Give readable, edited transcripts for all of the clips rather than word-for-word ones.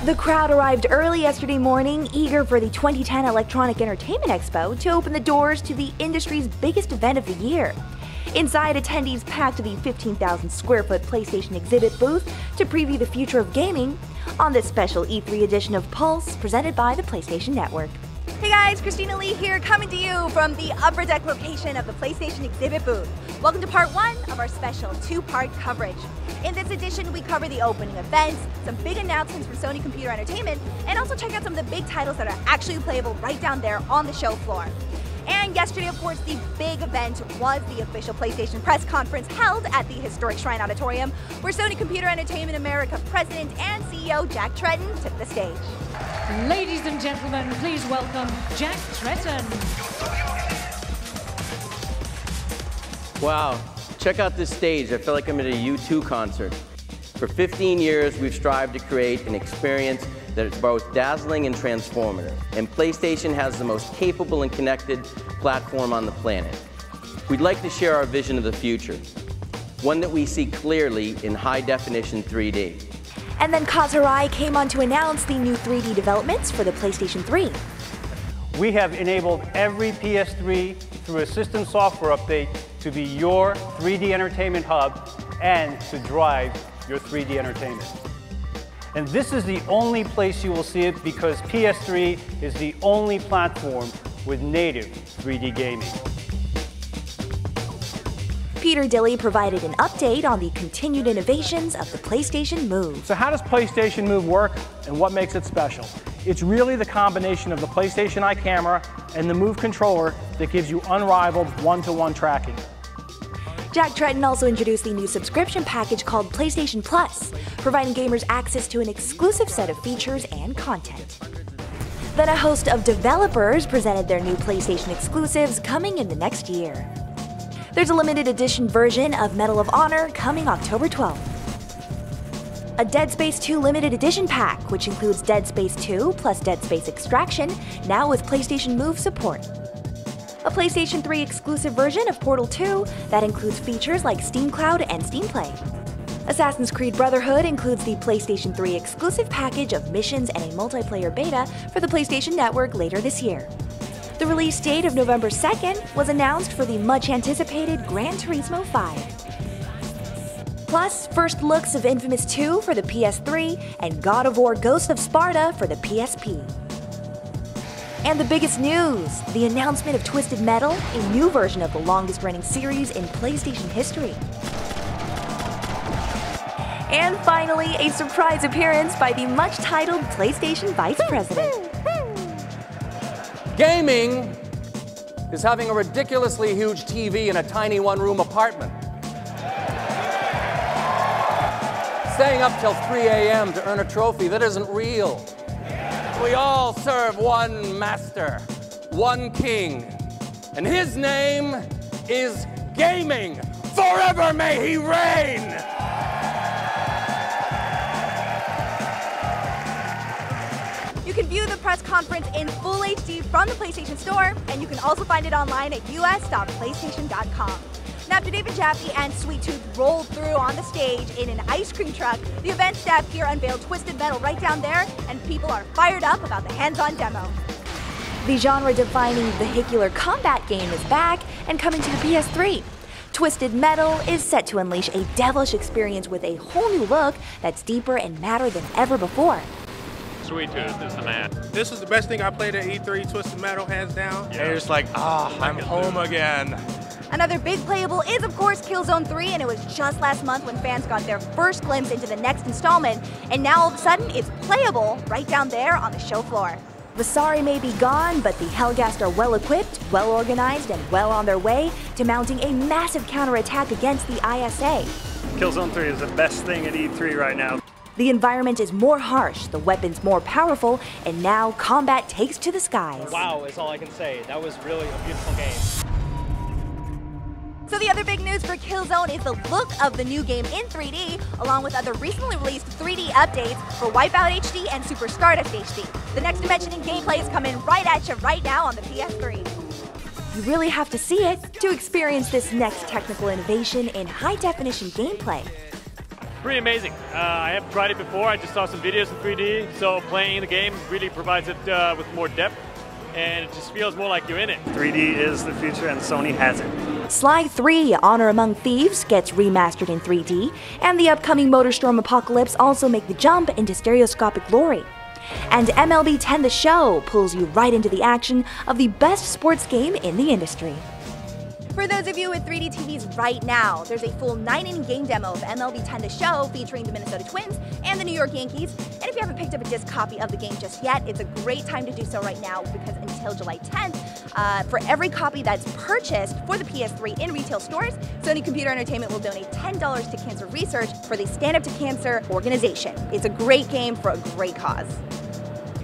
The crowd arrived early yesterday morning, eager for the 2010 Electronic Entertainment Expo to open the doors to the industry's biggest event of the year. Inside, attendees packed the 15,000 square foot PlayStation exhibit booth to preview the future of gaming on this special E3 edition of Pulse presented by the PlayStation Network. Hey guys, Christina Lee here, coming to you from the upper deck location of the PlayStation exhibit booth. Welcome to part one of our special two-part coverage. In this edition, we cover the opening events, some big announcements from Sony Computer Entertainment, and also check out some of the big titles that are actually playable right down there on the show floor. And yesterday, of course, the big event was the official PlayStation press conference held at the historic Shrine Auditorium, where Sony Computer Entertainment America President and CEO Jack Tretton took the stage. Ladies and gentlemen, please welcome Jack Tretton. Wow, check out this stage. I feel like I'm at a U2 concert. For 15 years, we've strived to create an experience that is both dazzling and transformative. And PlayStation has the most capable and connected platform on the planet. We'd like to share our vision of the future, one that we see clearly in high-definition 3D. And then Kaz Hirai came on to announce the new 3D developments for the PlayStation 3. We have enabled every PS3 through a system software update to be your 3D entertainment hub and to drive your 3D entertainment. And this is the only place you will see it because PS3 is the only platform with native 3D gaming. Peter Dilley provided an update on the continued innovations of the PlayStation Move. So how does PlayStation Move work and what makes it special? It's really the combination of the PlayStation Eye camera and the Move controller that gives you unrivaled one-to-one tracking. Jack Tretton also introduced the new subscription package called PlayStation Plus, providing gamers access to an exclusive set of features and content. Then a host of developers presented their new PlayStation exclusives coming in the next year. There's a limited edition version of Medal of Honor coming October 12th. A Dead Space 2 limited edition pack, which includes Dead Space 2 plus Dead Space Extraction, now with PlayStation Move support. A PlayStation 3 exclusive version of Portal 2 that includes features like Steam Cloud and Steam Play. Assassin's Creed Brotherhood includes the PlayStation 3 exclusive package of missions and a multiplayer beta for the PlayStation Network later this year. The release date of November 2nd was announced for the much-anticipated Gran Turismo 5. Plus, first looks of Infamous 2 for the PS3 and God of War Ghost of Sparta for the PSP. And the biggest news, the announcement of Twisted Metal, a new version of the longest-running series in PlayStation history. And finally, a surprise appearance by the much-titled PlayStation Vice President. Gaming is having a ridiculously huge TV in a tiny one-room apartment. Staying up till 3 a.m. to earn a trophy that isn't real. We all serve one master, one king, and his name is gaming. Forever may he reign! You can view the press conference in full HD from the PlayStation Store, and you can also find it online at us.playstation.com. Now, after David Jaffe and Sweet Tooth rolled through on the stage in an ice cream truck, the event staff here unveiled Twisted Metal right down there, and people are fired up about the hands-on demo. The genre-defining vehicular combat game is back and coming to the PS3. Twisted Metal is set to unleash a devilish experience with a whole new look that's deeper and madder than ever before. Sweet Tooth is the man. This was the best thing I played at E3, Twisted Metal, hands down. Yeah. You're just like, I'm home again. Another big playable is, of course, Killzone 3, and it was just last month when fans got their first glimpse into the next installment, and now all of a sudden it's playable right down there on the show floor. Vasari may be gone, but the Helghast are well-equipped, well-organized, and well on their way to mounting a massive counterattack against the ISA. Killzone 3 is the best thing at E3 right now. The environment is more harsh, the weapons more powerful, and now combat takes to the skies. Wow is all I can say. That was really a beautiful game. So the other big news for Killzone is the look of the new game in 3D, along with other recently released 3D updates for Wipeout HD and Super Stardust HD. The next dimension in gameplay is coming right at you right now on the PS3. You really have to see it to experience this next technical innovation in high-definition gameplay. Pretty amazing. I haven't tried it before. I just saw some videos in 3D, so playing the game really provides it with more depth, and it just feels more like you're in it. 3D is the future, and Sony has it. Sly 3 Honor Among Thieves gets remastered in 3D, and the upcoming MotorStorm Apocalypse also make the jump into stereoscopic glory. And MLB 10 The Show pulls you right into the action of the best sports game in the industry. For those of you with 3D TVs right now, there's a full 9-inning game demo of MLB 10 The Show featuring the Minnesota Twins and the New York Yankees. And if you haven't picked up a disc copy of the game just yet, it's a great time to do so right now, because until July 10th, for every copy that's purchased for the PS3 in retail stores, Sony Computer Entertainment will donate $10 to cancer research for the Stand Up to Cancer organization. It's a great game for a great cause.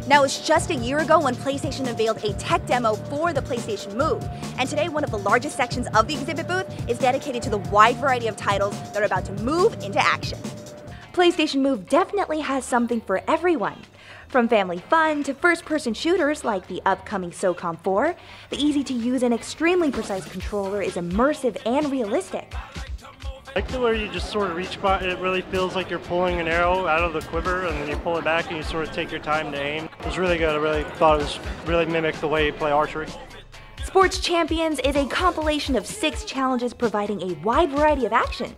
Now, it's just a year ago when PlayStation unveiled a tech demo for the PlayStation Move, and today one of the largest sections of the exhibit booth is dedicated to the wide variety of titles that are about to move into action. PlayStation Move definitely has something for everyone. From family fun to first-person shooters like the upcoming SOCOM 4, the easy-to-use and extremely precise controller is immersive and realistic. I like the way you just sort of reach by. It really feels like you're pulling an arrow out of the quiver, and then you pull it back and you sort of take your time to aim. It was really good. I really thought it was really mimicked the way you play archery. Sports Champions is a compilation of 6 challenges providing a wide variety of action,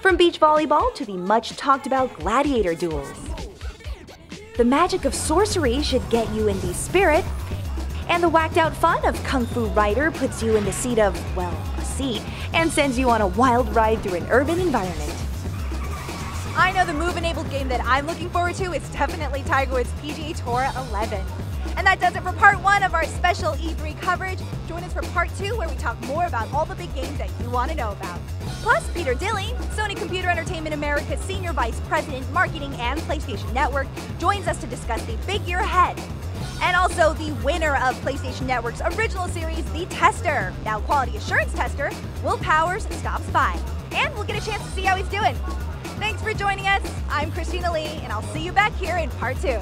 from beach volleyball to the much talked about gladiator duels. The magic of sorcery should get you in the spirit, and the whacked out fun of Kung Fu Rider puts you in the seat of, well, a seat, and sends you on a wild ride through an urban environment. I know the Move-enabled game that I'm looking forward to is definitely Tiger Woods PGA Tour 11. And that does it for part 1 of our special E3 coverage. Join us for part 2, where we talk more about all the big games that you want to know about. Plus, Peter Dilley, Sony Computer Entertainment America's Senior Vice President, Marketing and PlayStation Network, joins us to discuss the big year ahead. And also the winner of PlayStation Network's original series, The Tester, now Quality Assurance Tester, Will Powers, stops by. And we'll get a chance to see how he's doing. Thanks for joining us. I'm Christina Lee, and I'll see you back here in part 2.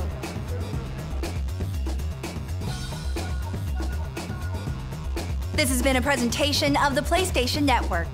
This has been a presentation of the PlayStation Network.